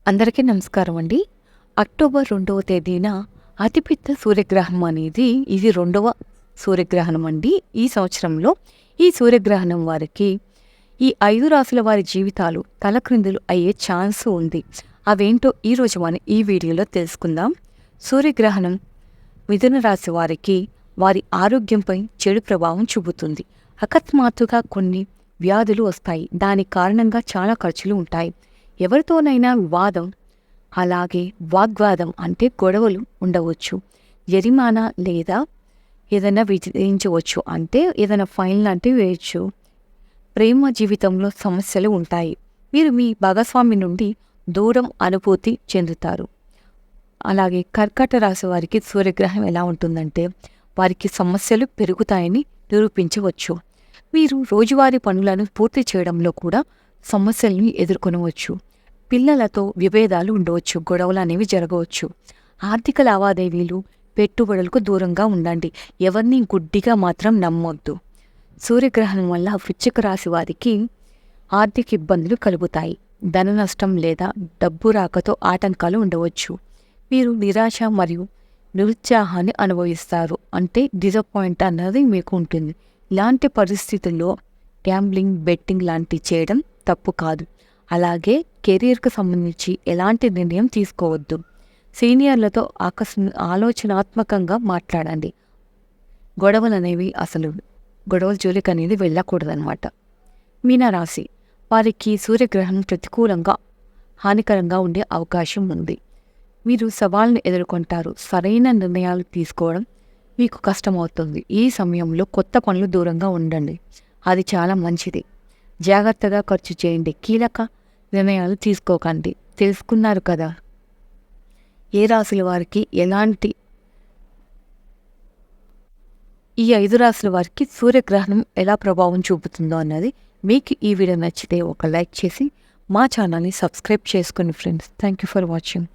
అందరికీ నమస్కారం అండి. అక్టోబర్ 2వ తేదీన అతిపెద్ద సూర్యగ్రహణం అనేది ఇది 2వ సూర్యగ్రహణం అండి. ఈ సంవత్సరంలో ఈ సూర్యగ్రహణం వారికి ఈ 5 రాసుల వారి జీవితాలు తలక్రిందులు అయ్యే ఛాన్స్ ఉంది. అవేంటో ఈరోజు మనం ఈ వీడియోలో తెలుసుకుందాం. సూర్యగ్రహణం మిథున రాశి వారికి వారి ఆరోగ్యంపై చెడు ప్రభావం చూపుతుంది. అకస్మాత్తుగా కొన్ని వ్యాధులు వస్తాయి. దాని కారణంగా చాలా ఖర్చులు ఉంటాయి. ఎవరితోనైనా వివాదం, అలాగే వాగ్వాదం అంటే గొడవలు ఉండవచ్చు. జరిమానా లేదా ఏదైనా విధించవచ్చు, అంటే ఏదైనా ఫైన్ లాంటివి వేయచ్చు. ప్రేమ జీవితంలో సమస్యలు ఉంటాయి. మీరు మీ భాగస్వామి నుండి దూరం అనుభూతి చెందుతారు. అలాగే కర్కాట రాశి వారికి సూర్యగ్రహణం ఎలా ఉంటుందంటే వారికి సమస్యలు పెరుగుతాయని నిరూపించవచ్చు. మీరు రోజువారీ పనులను పూర్తి చేయడంలో కూడా సమస్యలను ఎదుర్కొనవచ్చు. పిల్లలతో విభేదాలు ఉండవచ్చు, గొడవలు అనేవి జరగవచ్చు. ఆర్థిక లావాదేవీలు, పెట్టుబడులకు దూరంగా ఉండండి. ఎవరిని గుడ్డిగా మాత్రం నమ్మొద్దు. సూర్యగ్రహణం వల్ల వృశ్చిక రాశి వారికి ఆర్థిక ఇబ్బందులు కలుగుతాయి. ధన నష్టం లేదా డబ్బు రాకతో ఆటంకాలు ఉండవచ్చు. మీరు నిరాశ మరియు నిరుత్సాహాన్ని అనుభవిస్తారు, అంటే డిసప్పాయింట్ అన్నది మీకు ఉంటుంది. ఇలాంటి పరిస్థితుల్లో గ్యాంబ్లింగ్, బెట్టింగ్ లాంటివి చేయడం తప్పు కాదు. అలాగే కెరీర్కు సంబంధించి ఎలాంటి నిర్ణయం తీసుకోవద్దు. సీనియర్లతో ఆలోచనాత్మకంగా మాట్లాడండి. గొడవలు అనేవి గొడవల జోలికి అనేది వెళ్ళకూడదనమాట. మీనరాశి వారికి సూర్యగ్రహణం ప్రతికూలంగా హానికరంగా ఉండే అవకాశం ఉంది. మీరు సవాళ్ళను ఎదుర్కొంటారు. సరైన నిర్ణయాలు తీసుకోవడం మీకు కష్టమవుతుంది. ఈ సమయంలో కొత్త పనులు దూరంగా ఉండండి, అది చాలా మంచిది. జాగ్రత్తగా ఖర్చు చేయండి. కీలక నిర్ణయాలు తీసుకోకండి. తెలుసుకున్నారు కదా ఏ రాశుల వారికి ఎలాంటి ఈ 5 రాశుల వారికి సూర్యగ్రహణం ఎలా ప్రభావం చూపుతుందో అన్నది. మీకు ఈ వీడియో నచ్చితే ఒక లైక్ చేసి మా ఛానల్ని సబ్స్క్రైబ్ చేసుకోండి friends. Thank you for watching.